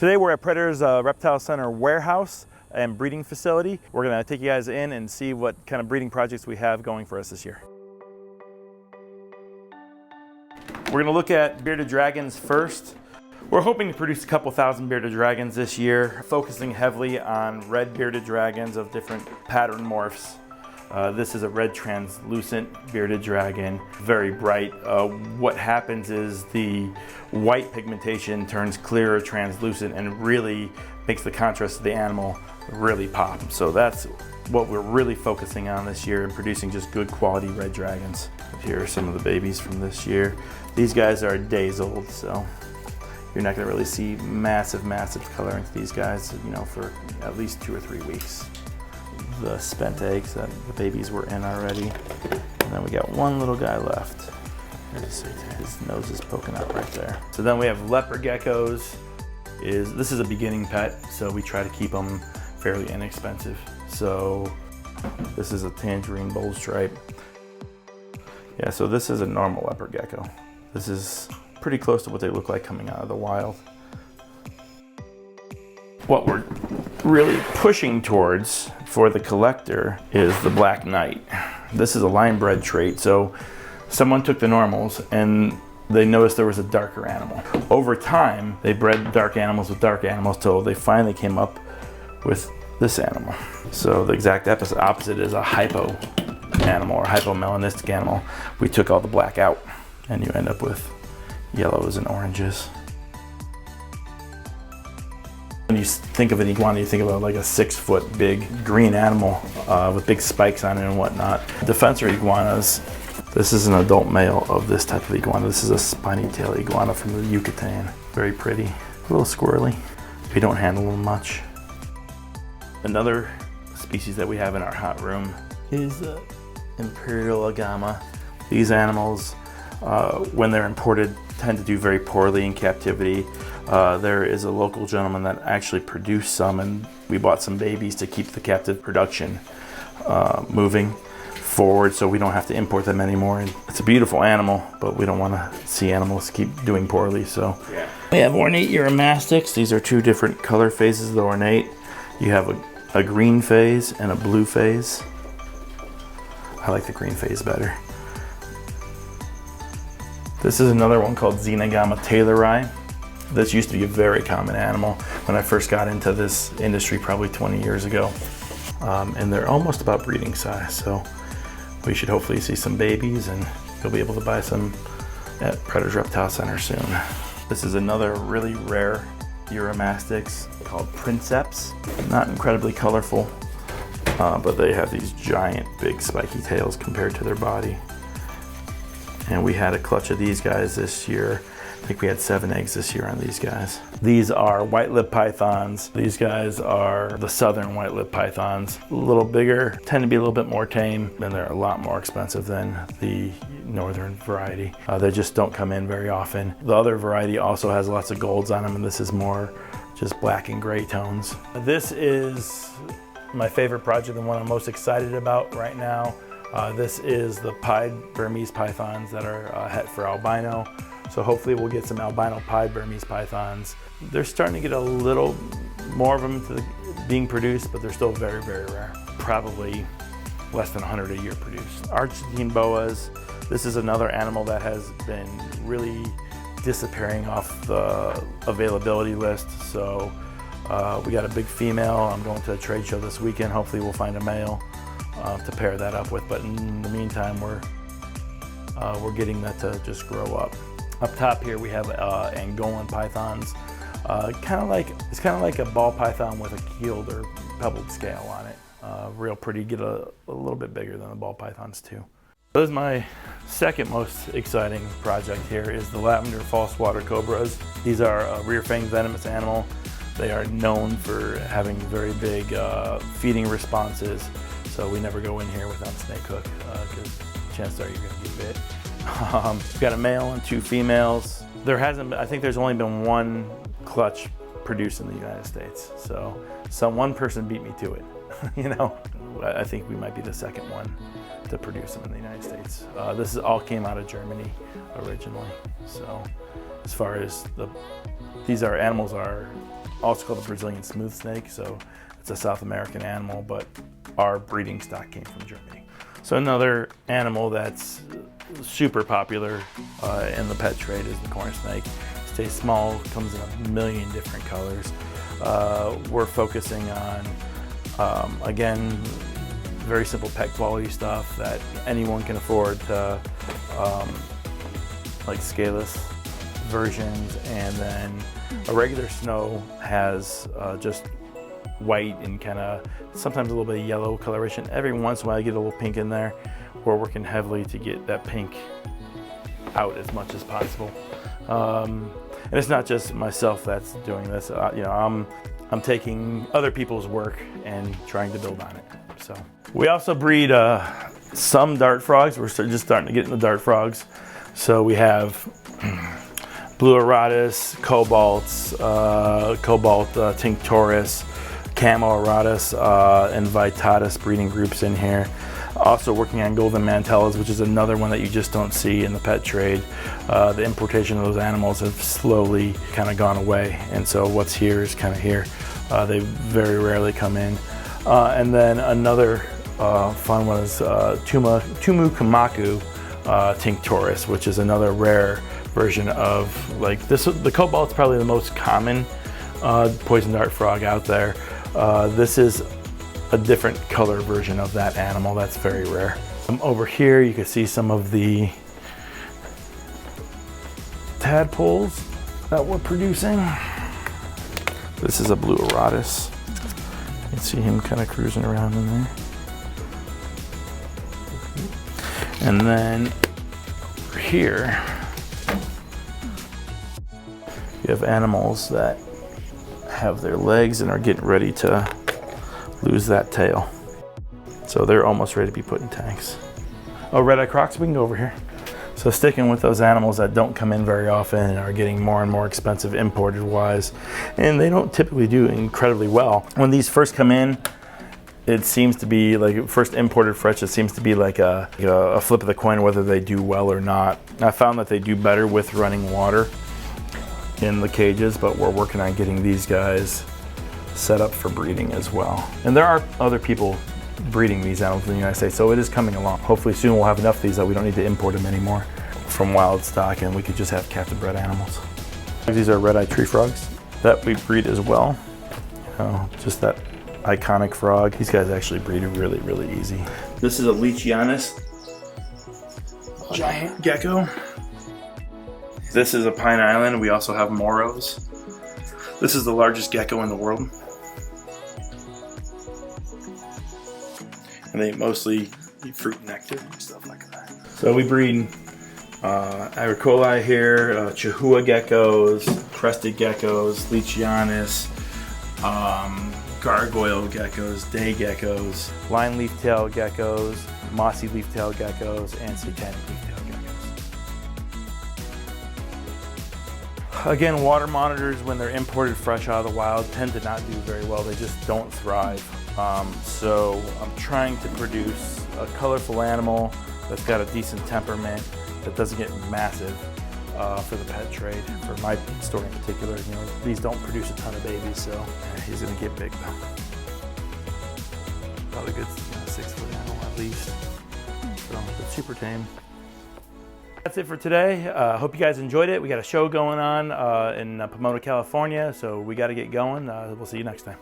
Today we're at Predators Reptile Center warehouse and breeding facility. We're going to take you guys in and see what kind of breeding projects we have going for us this year. We're going to look at bearded dragons first. We're hoping to produce a couple thousand bearded dragons this year, focusing heavily on red bearded dragons of different pattern morphs. This is a red translucent bearded dragon, very bright. What happens is the white pigmentation turns clear or translucent and really makes the contrast of the animal really pop. So that's what we're really focusing on this year, and producing just good quality red dragons. Here are some of the babies from this year. These guys are days old, so you're not going to really see massive color into these guys, you know, for at least 2 or 3 weeks. The spent eggs that the babies were in already. And then we got one little guy left. His nose is poking out right there. So then we have leopard geckos. This is a beginning pet, so we try to keep them fairly inexpensive. So this is a tangerine bull stripe. Yeah, so this is a normal leopard gecko. This is pretty close to what they look like coming out of the wild. What we're really pushing towards for the collector is the black knight. This is a line bred trait, so someone took the normals and they noticed there was a darker animal. Over time, they bred dark animals with dark animals till they finally came up with this animal. So the exact opposite is a hypo animal or hypomelanistic animal. We took all the black out and you end up with yellows and oranges. When you think of an iguana, you think about like a 6-foot big green animal with big spikes on it and whatnot. Defensor iguanas, this is an adult male of this type of iguana. This is a spiny tail iguana from the Yucatan. Very pretty, a little squirrely. We don't handle them much. Another species that we have in our hot room is Imperial agama. These animals, when they're imported, tend to do very poorly in captivity. There is a local gentleman that actually produced some, and we bought some babies to keep the captive production moving forward so we don't have to import them anymore. And it's a beautiful animal, but we don't want to see animals keep doing poorly. So yeah. We have ornate uromastics. These are 2 different color phases of the ornate. You have a green phase and a blue phase. I like the green phase better. This is another one called Xenogama taylori. This used to be a very common animal when I first got into this industry probably 20 years ago. And they're almost about breeding size, so we should hopefully see some babies and you'll be able to buy some at Predators Reptile Center soon. This is another really rare uromastics called princeps. Not incredibly colorful, but they have these giant big spiky tails compared to their body. And we had a clutch of these guys this year. I think we had 7 eggs this year on these guys. These are white-lipped pythons. These guys are the southern white-lipped pythons. A little bigger, tend to be a little bit more tame, and they're a lot more expensive than the northern variety. They just don't come in very often. The other variety also has lots of golds on them, and this is more just black and gray tones. This is my favorite project and one I'm most excited about right now. This is the pied Burmese pythons that are het for albino. So hopefully we'll get some albino pied Burmese pythons. They're starting to get a little more of them being produced, but they're still very rare. Probably less than 100 a year produced. Argentine boas. This is another animal that has been really disappearing off the availability list. So we got a big female. I'm going to a trade show this weekend. Hopefully we'll find a male to pair that up with. But in the meantime, we're getting that to just grow up. Up top here we have Angolan pythons. It's kind of like a ball python with a keeled or pebbled scale on it. Real pretty, get a little bit bigger than the ball pythons too. This is my second most exciting project here is the lavender false water cobras. These are a rear-fanged venomous animal. They are known for having very big feeding responses. So we never go in here without snake hook because chances are you're going to get bit. We've got a male and 2 females. I think there's only been 1 clutch produced in the United States. So one person beat me to it. You know, I think we might be the second one to produce them in the United States. This all came out of Germany originally. So as far as these animals are also called the Brazilian smooth snake. So it's a South American animal, but our breeding stock came from Germany. So another animal that's super popular in the pet trade is the corn snake. Stays small, comes in a million different colors. We're focusing on, again, very simple pet quality stuff that anyone can afford to, like scaleless versions, and then a regular snow has just white and kind of sometimes a little bit of yellow coloration. Every once in a while I get a little pink in there. We're working heavily to get that pink out as much as possible. And it's not just myself that's doing this. You know, I'm taking other people's work and trying to build on it. So we also breed some dart frogs. We're just starting to get into dart frogs. So we have blue Aratus, cobalts, cobalt tinctoris, camo Aratus, and vitatus breeding groups in here. Also working on golden mantellas, which is another one that you just don't see in the pet trade. The importation of those animals have slowly kind of gone away, and so what's here is kind of here. They very rarely come in. And then another fun one is Tumu Kamaku tinctoris, which is another rare version of, like this. The cobalt's probably the most common poison dart frog out there. This is a different color version of that animal that's very rare. Over here you can see some of the tadpoles that we're producing. This is a blue Aratus. You can see him kind of cruising around in there. And then over here you have animals that have their legs and are getting ready to lose that tail. So they're almost ready to be put in tanks. Oh, red-eye crocs, we can go over here. So sticking with those animals that don't come in very often and are getting more and more expensive imported wise, and they don't typically do incredibly well. When these first come in, it seems to be like first imported fresh, it seems to be like a flip of the coin whether they do well or not. I found that they do better with running water in the cages, but we're working on getting these guys set up for breeding as well. And there are other people breeding these animals in the United States, so it is coming along. Hopefully soon we'll have enough of these that we don't need to import them anymore from wild stock, and we could just have captive bred animals. These are red-eyed tree frogs that we breed as well. Just that iconic frog. These guys actually breed really, really easy. This is a Iguanas giant gecko. This is a Pine Island. We also have Moros. This is the largest gecko in the world. And they mostly eat fruit and nectar and stuff like that. So we breed Agricola here, Chihuahua geckos, crested geckos, Iguanas, gargoyle geckos, day geckos, line leaf-tail geckos, mossy leaf-tail geckos, and satanic leaf-tail geckos. Again, water monitors, when they're imported fresh out of the wild, tend to not do very well. They just don't thrive. So I'm trying to produce a colorful animal that's got a decent temperament, that doesn't get massive for the pet trade. For my store in particular, you know, these don't produce a ton of babies, so he's gonna get big though. Probably a good 6-foot animal at least. So it's super tame. That's it for today. Hope you guys enjoyed it. We got a show going on in Pomona, California, so we got to get going. We'll see you next time.